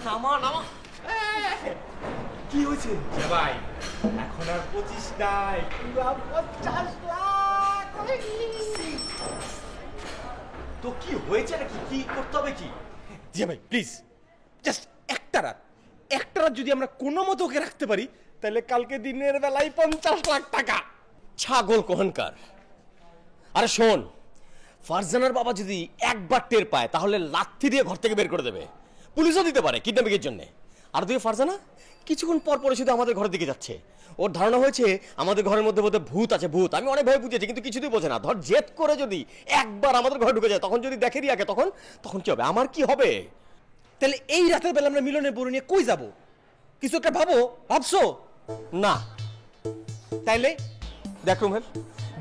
নামা নামা। কি হয়েছে ভাই এখন আর 25 নাই, পুরো 50 লাখ তো কি হয়েছে নাকি, কি করতে হবে কি? জি ভাই প্লিজ, জাস্ট একটা রাত যদি আমরা কোনো মতো ওকে রাখতে পারি, তাহলে কালকে দিনের বেলায় 50 লাখ টাকা। ছাগল কোহানকার। আরে শোন, ফারজানার বাবা যদি একবার টের পায় তাহলে লাথি দিয়ে ঘর থেকে বের করে দেবে, পুলিশও দিতে পারে কিডন্যাপিং এর জন্য। আর তুই ফারজানা কিছুক্ষণ পর পরে শুধু আমাদের ঘরের দিকে যাচ্ছে। ওর ধারণা হয়েছে আমাদের ঘরের মধ্যে বোধহয় ভূত আছে, ভূত। আমি অনেক ভয় বুঝেছি, কিন্তু কিছুতেই বোঝে না। ধর জেদ করে যদি একবার আমাদের ঘরে ঢুকে যায়, তখন যদি দেখে রিয়াকে, তখন কি হবে? আমার কি হবে? তাহলে এই রাতের বেলা আমরা মিলনের বড় নিয়ে কই যাব? কিছু একটা ভাবছো না। তাইলে দেখ রুমের,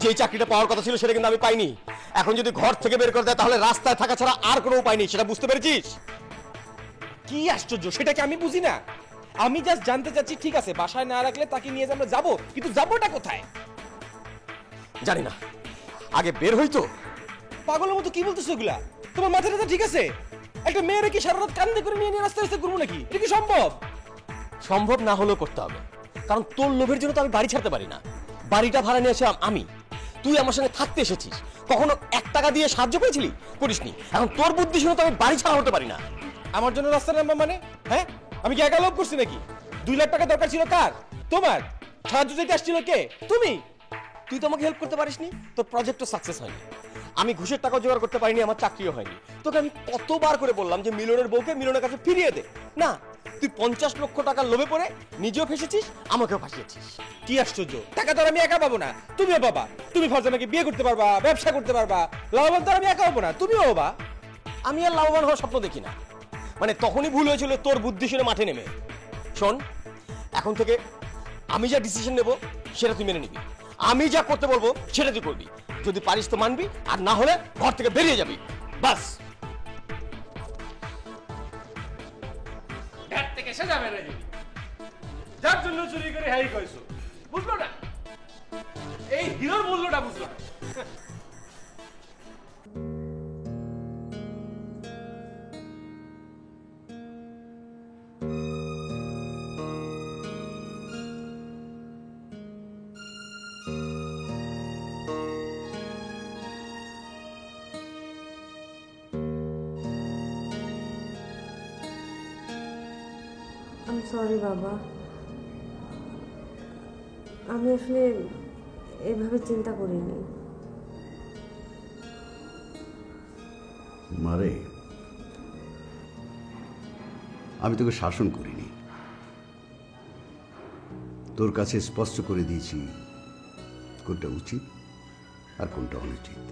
যেই চাকরিটা পাওয়ার কথা ছিল সেটা কিন্তু আমি পাইনি। এখন যদি ঘর থেকে বের করে দেয় তাহলে রাস্তায় থাকা ছাড়া আর কোনো উপায় নেই, সেটা বুঝতে পেরেছিস? কি আশ্চর্য, সেটা কি আমি বুঝি না? আমি জাস্ট জানতে চাচ্ছি, ঠিক আছে বাসায় না রাখলে তাকে নিয়ে যে আমরা যাবো, কিন্তু যাবোটা কোথায়? জানি না, আগে বের হইতো। পাগলের মতো কি বলতেছো এগুলা? তোমার মাথাটা ঠিক আছে? একটা মেয়েরে কি সারা রাত কান্দে করে নিয়ে রাস্তায় রাস্তায় ঘুরবো নাকি? এটা কি সম্ভব? সম্ভব না হলেও করতে হবে, কারণ তোর লোভের জন্য তো আমি বাড়ি ছাড়তে পারি না। বাড়িটা ভাড়া নিয়ে এসে আমি, তুই আমার সঙ্গে থাকতে এসেছিস, কখনো 1 টাকা দিয়ে সাহায্য পেয়েছিলি? করিসনি। এখন তোর বুদ্ধি শুনে তো আমি বাড়ি ছাড়া হতে পারি না। আমার জন্য রাস্তা নাম্বার মানে? হ্যাঁ, আমি কি একা লোভ করছি নাকি? 2 লাখ টাকা দরকার ছিল কার? তোমার। সাহায্য চাইতে আসছিল কে? তুমি। তুই তো আমাকে হেল্প করতে পারিসনি, তোর প্রজেক্টও সাকসেস হয়নি। আমি ঘুষের টাকা জোগাড় করতে পারিনি, আমার চাকরিও হয়নি। তোকে আমি কতবার করে বললাম যে মিলনের বউকে মিলনের কাছে ফিরিয়ে দে, না তুই 50 লক্ষ টাকার লোভে পড়ে নিজেও ফেসেছিস, আমাকেও ফাঁসিয়েছিস। কি আশ্চর্য, টাকা তো আর আমি একা পাবো না, তুমিও পাবা। তুমি ফারজানাকে বিয়ে করতে পারবা, ব্যবসা করতে পারবা, লাভবান তো আর আমি একা হবো না, তুমিও হবা। আমি আর লাভবান হওয়ার স্বপ্ন দেখি না। মানে তখনই ভুল হয়েছিল তোর বুদ্ধি শুনে মাঠে নেমে। শোন, এখন থেকে আমি যা ডিসিশন নেব সেটা তুই মেনে নিবি, আমি যা করতে বলবো সেটা তুই করবি। যদি পারিস তো মানবি, আর না হলে ঘর থেকে বেরিয়ে যাবি, বাস। ঘাট থেকে সেজা মেরে দিবি, যার জন্য চুরি করে হাই কইছো, বুঝলো না? এই হিরোর মূল্যটা বুঝলো না। আমি সরি বাবা, আমি আসলে এভাবে চিন্তা করিনি। মারে, আমি তোকে শাসন করিনি, তোর কাছে স্পষ্ট করে দিয়েছি কোনটা উচিত আর কোনটা অনুচিত।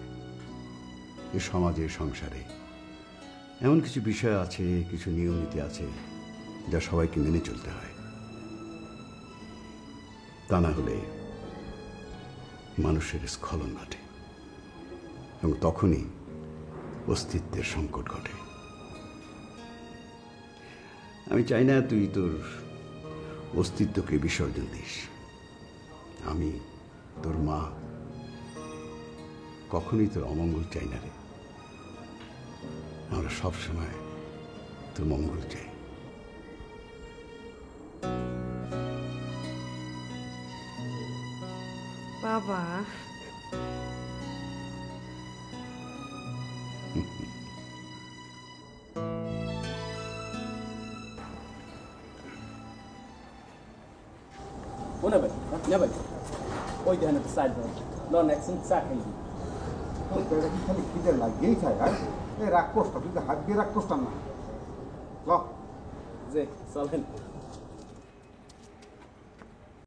এ সমাজে, সংসারে এমন কিছু বিষয় আছে, কিছু নিয়ম নীতি আছে যা সবাইকে মেনে চলতে হয়। তা না হলে মানুষের স্খলন ঘটে এবং তখনই অস্তিত্বের সংকট ঘটে। আমি চাই না তুই তোর অস্তিত্বকে বিসর্জন দিস। আমি তোর মা কখনোই তোর অমঙ্গল চাই না রে। আমরা সবসময় তোর মঙ্গল চাই। বাবা, ও নেবেন নেবেন, ওই দেখেন সাইড নন অ্যাকশন চা খাইছি। খালি খিদে লাগেই খায়। আর এই রাক্ষসটা, তুই হাত দিয়ে রাক্ষসটা না। যে চলেন